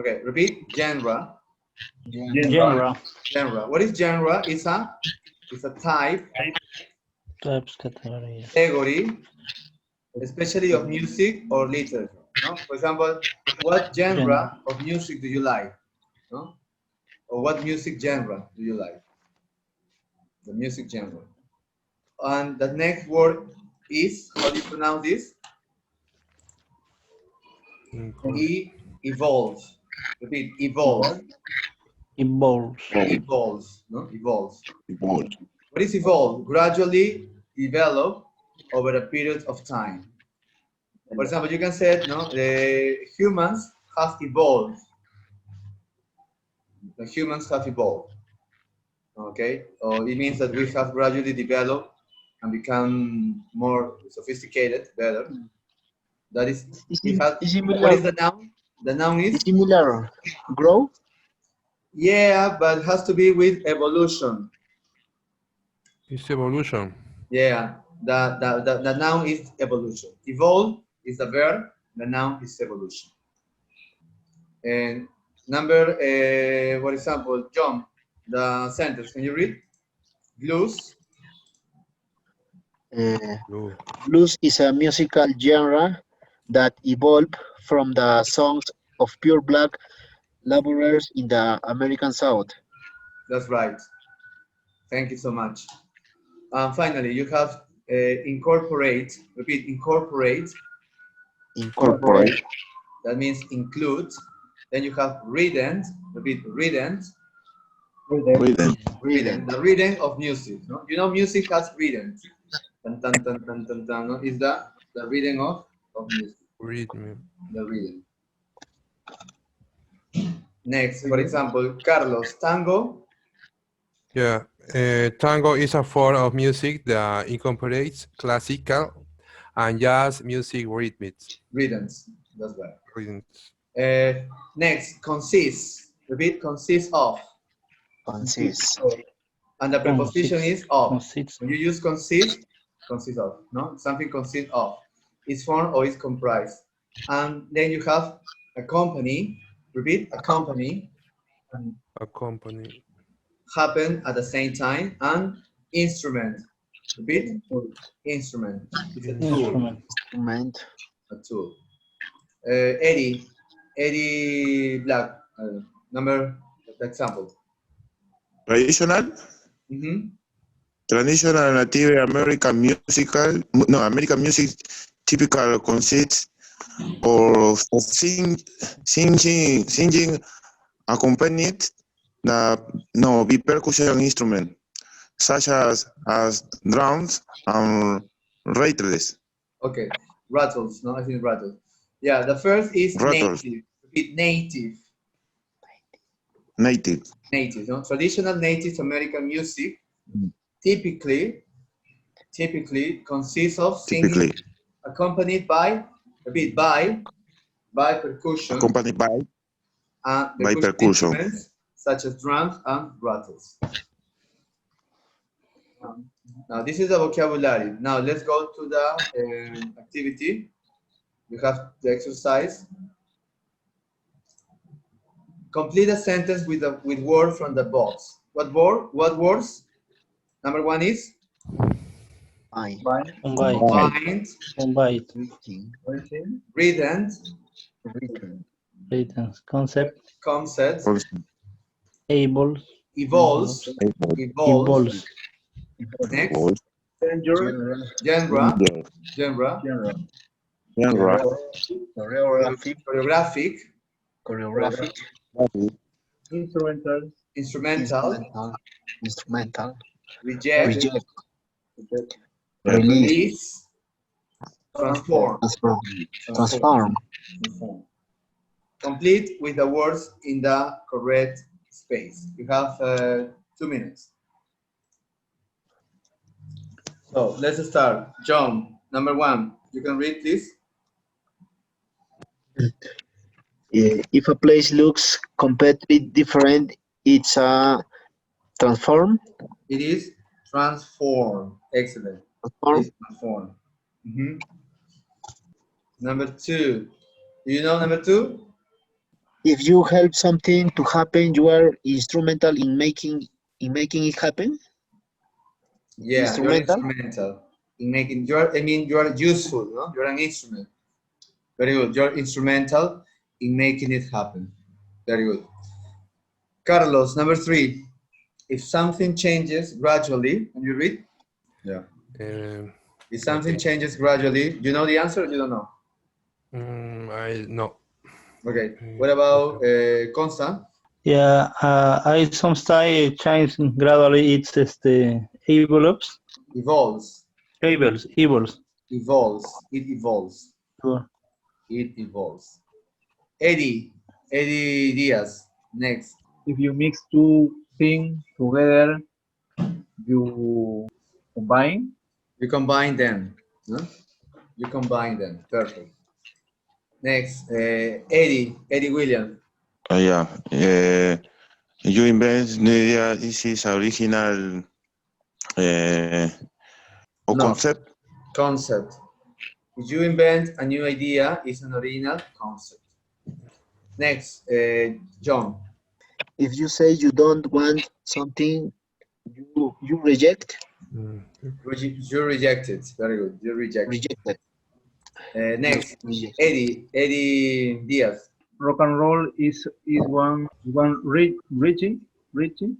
Okay, repeat. Genre. Genre. Genre. What is genre? It's a type, Types category. category, especially of music or literature. No? For example, what genre of music do you like? No? Or what music genre do you like? The music genre. And the next word is, how do you pronounce this? Evolves. Repeat, evolves. Evolves. Evolves, no? Evolves. Evolve. What is evolve? Gradually develop over a period of time. For example, you can say, no, the humans have evolved. The humans have evolved. Okay, so it means that we have gradually developed and become more sophisticated, better. That is, we have. What is the noun? The noun is similar. Grow. yeah, but it has to be with evolution. It's evolution. Yeah, the noun is evolution. Evolve is the verb. The noun is evolution. And number, for example, John, the sentence. Can you read? Blues. Blues is a musical genre that evolved from the songs of pure black laborers in the American South. That's right. Thank you so much. Finally, you have incorporate. Repeat, incorporate. Incorporate. That means include. Then you have redent. Repeat, redent. Rhythm. Redent. The redent of music. No? You know, music has redent. Tan, tan, tan, tan, tan, tan, no? Is the redent of music. Rhythm. The redent. Next, for example, Carlos, tango. Yeah. Tango is a form of music that incorporates classical and jazz music rhythms. Rhythms. That's right. Rhythms. Next, consists. Repeat, consists of. Consists. And the preposition is of. Consists. When you use consist, consists of. No, something consists of. It's formed or is comprised. And then you have accompany. Repeat, accompany. Accompany. Happen at the same time. And instrument. Repeat, instrument. It's a tool. Instrument. A tool. Eddie Black. Number example. Traditional. Traditional Native American American music typical consists of singing accompanied be percussion instrument such as drums and rattles. Okay, rattles. No, I think rattles. Yeah, the first is Rattles. native. Repeat, native. Native. Native. No? Traditional Native American music typically consists of singing accompanied by, repeat, by percussion. Accompanied by percussion. Instruments such as drums and rattles. Now this is the vocabulary. Now let's go to the activity. You have the exercise. Complete a sentence with word from the box. What words? Number one is Bind. bind, redent, concept, Evolves. Next, genre, choreographic, instrumental, reject, release, transform. Complete with the words in the correct space. You have 2 minutes. So let's start. John, number one. You can read this. If a place looks completely different, it's a transform. It is transform. Excellent. Transform. It's transform. Number two. Do you know number two? If you help something to happen, you are instrumental in making it happen. Yeah, you're Instrumental. instrumental in making. You are useful. No, you're an instrument. Very good. You're instrumental in making it happen. Very good. Carlos, number 3. If something changes gradually, can you read? Yeah. Um, If something okay. changes gradually, you know the answer or you don't know? I no. Okay. What about Constant? Yeah, I sometimes change gradually. It's evolves. Evolves. Evolves. Evolves. It evolves. Sure. It evolves. Eddie. Eddie Diaz. Next. If you mix two things together, you combine. You combine them. No? You combine them. Perfect. Next. Eddie. Eddie Williams. Yeah. You invent new idea. This is original or No. concept. Concept. If you invent a new idea, it's an original concept. Next. John. If you say you don't want something, you reject. Mm, You reject it. Very good. You reject. Rejected. Next. Reject. Eddie Diaz. Rock and roll is reaching. It's written.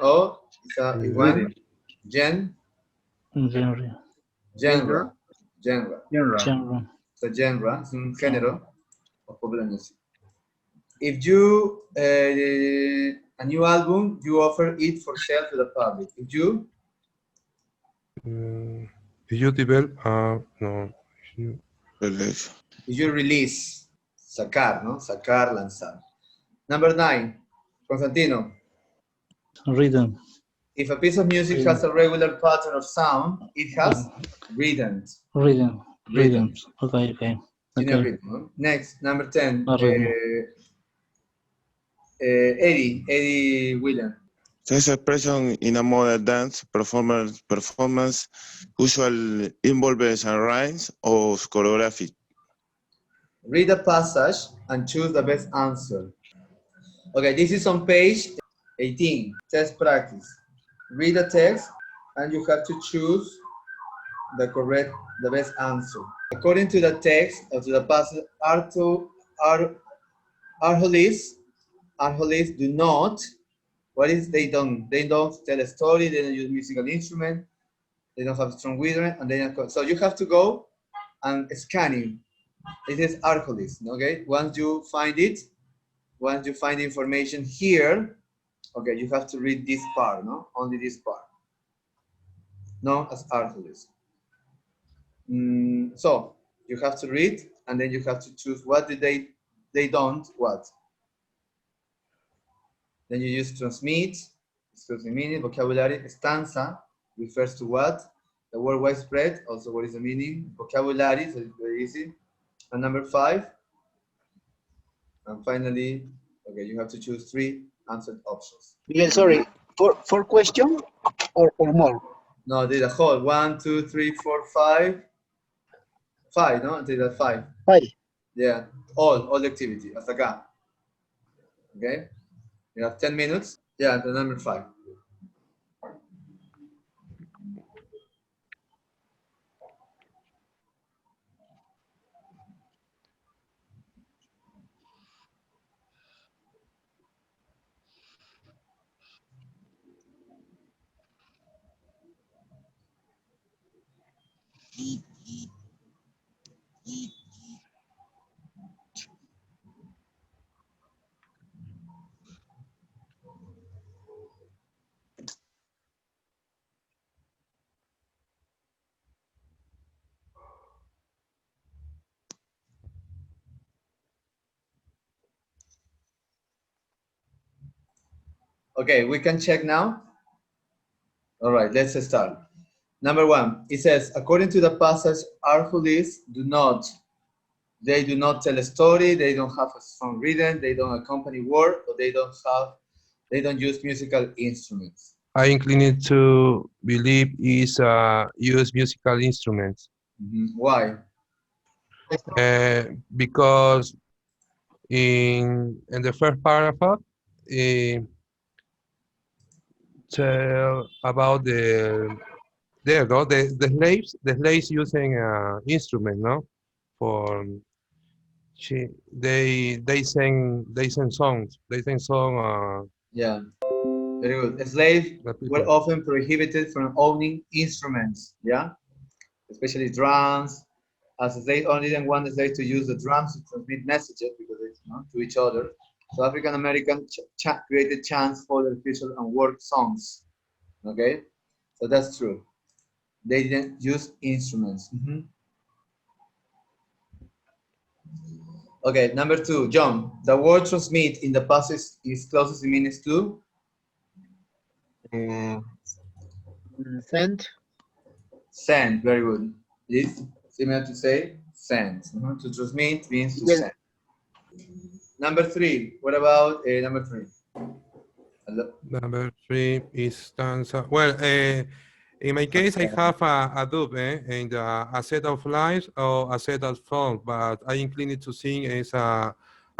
Oh, it's one. Reading. Genre. Genre. Genre. Genre. Genre. It's a genre. Es un género of popular music. If you a new album, you offer it for sale to the public. If you you develop? No. Release. if you release, sacar, ¿no? Sacar, lanzar. Number 9, Constantino. Rhythm. If a piece of music has a regular pattern of sound, it has rhythms. Rhythm. Rhythms. Rhythms. Okay. Tiene Okay. ritmo, ¿no? Next, number 10, No ritmo. Eddie Williams. This expression in a modern dance performance usually involves a rhymes or choreography. Read a passage and choose the best answer. Okay, this is on page 18, test practice. Read the text and you have to choose the best answer. According to the text or to the passage, Arholis do not, they don't tell a story, they don't use musical instrument, they don't have strong rhythm, and so you have to go and scanning. This is Arholis, okay? Once you find the information here, okay, you have to read this part, no? Only this part, known as Arholis. So you have to read, and then you have to choose what did they don't, what. Then you use transmit, excuse me, meaning, vocabulary, stanza, refers to what? The word widespread, also what is the meaning? Vocabulary, so it's very easy. And number 5, and finally, okay, you have to choose 3 answer options. Miguel, sorry, for question or more? No, did the whole 1, 2, 3, 4, 5. 5, no? Did the 5. 5. Yeah, all the activity, hasta acá. Okay? You have 10 minutes. Yeah, the number 5. Okay, we can check now. All right, let's start. Number 1, it says, according to the passage, Arhulis they do not tell a story, they don't have a strong rhythm, they don't accompany word, or they don't use musical instruments. I incline to believe is use musical instruments. Why? Because In the first paragraph, tell about there no the slaves using instrument no for they sing songs Yeah, very good. Slaves the were people. often prohibited from owning instruments. Yeah, especially drums. As slaves only didn't want the slaves to use the drums to transmit messages because it's to each other. So African American created chants for the official and work songs. Okay, so that's true. They didn't use instruments. Okay, number two, John. The word transmit in the past is closest in meanings to Mm, Send. send. Very good. It's similar to say send. To transmit means to Yes. send. Number three. What about number three? Number three is stanza. Well, in my case, I have a dub and a set of lines or a set of songs, but I inclined to sing as a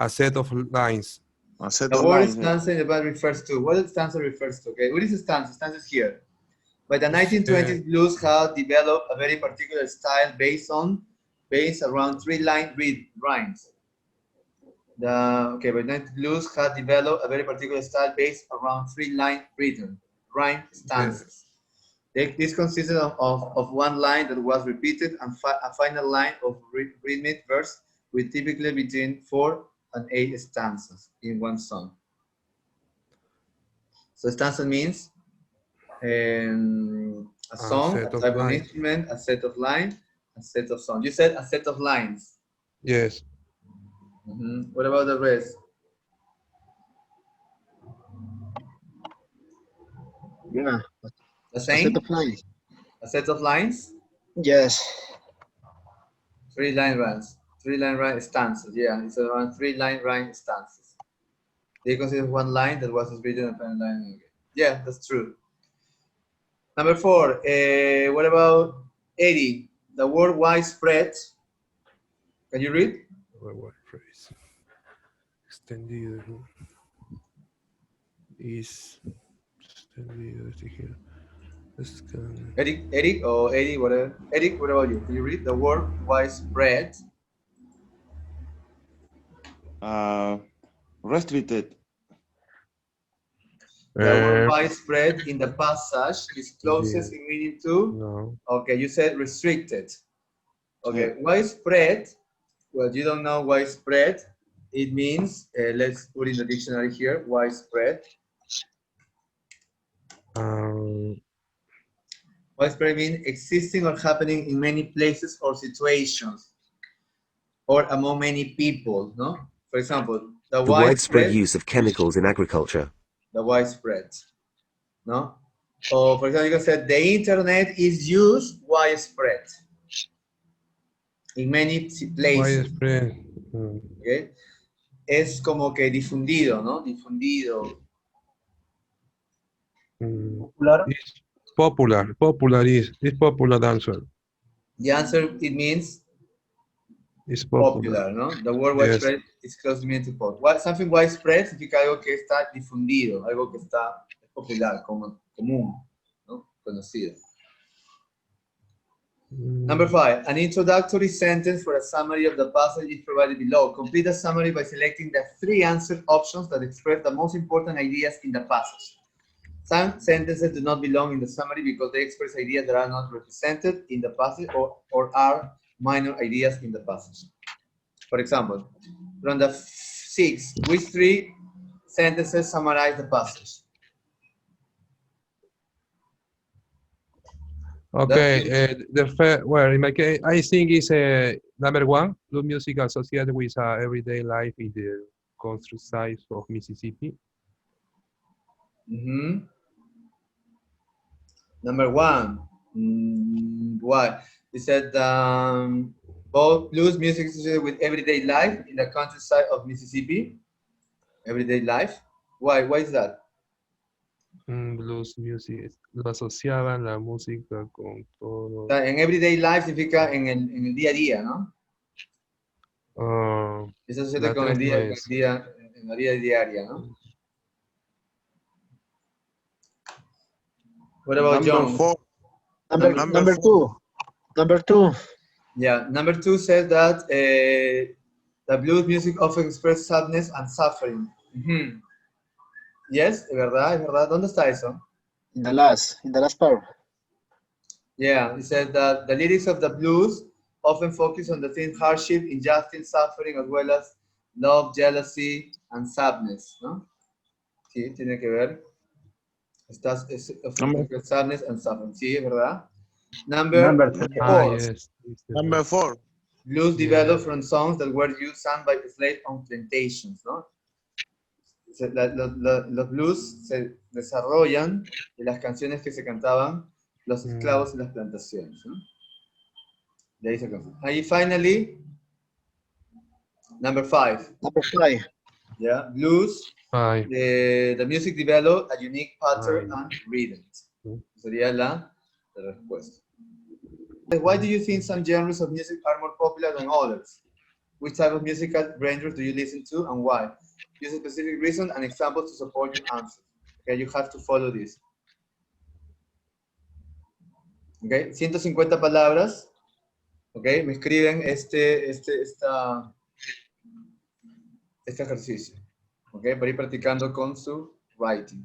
set of lines. a set The of word lines. stanza in the Bible refers to. What does stanza refers to? Okay, what is a stanza? Stanza is here. By the 1920s, blues had developed a very particular style based around three-line rhymes. But blues had developed a very particular style based around three-line rhyme stanzas. This consisted of one line that was repeated and a final line of rhythmic verse with typically between 4 and 8 stanzas in one song. So stanza means a song, a set of type of lines. instrument, a set of lines, a set of songs. You said a set of lines. Yes. What about the rest? Yeah. The A set same? of lines. A set of lines? Yes. Three-line rhymes. Three-line rhyme stanzas. Yeah, it's around three-line rhyme stanzas. They consider one line that was written upon a line again. Yeah, that's true. Number four, what about 80? The word widespread. Can you read? What phrase? Extendido is extendido here. Eric or Eddie, whatever. Eric, what about you? Can you read the word widespread? Restricted. The word widespread in the passage is closest in meaning to? No. Okay, you said restricted. Okay, Yeah. widespread. Well, you don't know widespread. It means, let's put in the dictionary here, widespread. Widespread means existing or happening in many places or situations, or among many people, no? For example, The widespread use of chemicals in agriculture. The widespread, no? Or for example, you can say the internet is used widespread in many places. Widespread. Okay? Es como que difundido, ¿no? Difundido. Popular. It's popular. Popular is popular answer. The answer, it means It's popular. ¿no? The word widespread is closely meant to popular. Something widespread significa algo que está difundido, algo que está popular, común, ¿no? Conocido. Number 5, an introductory sentence for a summary of the passage is provided below. Complete a summary by selecting the 3 answer options that express the most important ideas in the passage. Some sentences do not belong in the summary because they express ideas that are not represented in the passage or are minor ideas in the passage. For example, from the 6, which 3 sentences summarize the passage? Okay, the first, well, in my case, I think it's number 1, blues music associated with everyday life in the countryside of Mississippi. Number 1, why? He said both blues music associated with everyday life in the countryside of Mississippi. Everyday life. Why? Why is that? Blues music, lo asociaban la música con todo. En everyday life significa en el día a día, ¿no? Y se asocia La con el 3 no día, es. en la vida diaria, ¿no? What about Number John? 4. Number, Number number two. Number two. Yeah, number 2 says that the blues music often expresses sadness and suffering. Mhm. Yes, es verdad, es verdad. ¿Dónde está eso? In the last part. Yeah, it says that the lyrics of the blues often focus on the theme hardship, injustice, suffering, as well as love, jealousy, and sadness, ¿no? Sí, tiene que ver. Number, Sadness and suffering. Sí, es verdad. Number Number three. Ah, 4. yes. number 4. Blues Yeah. developed from songs that were used sung by slaves on plantations, ¿no? Los blues se desarrollan de las canciones que se cantaban los esclavos en las plantaciones, ¿no? De ahí se cantan. And finally, number 5. Number 5. Yeah, blues. Ay, The music developed a unique pattern Ay. and rhythm. Sería la respuesta. Why do you think some genres of music are more popular than others? Which type of musical genre do you listen to and why? Use a specific reason and examples to support your answer. Okay, you have to follow this. Okay, 150 palabras. Okay, me escriben este ejercicio. Okay, para ir practicando con su writing.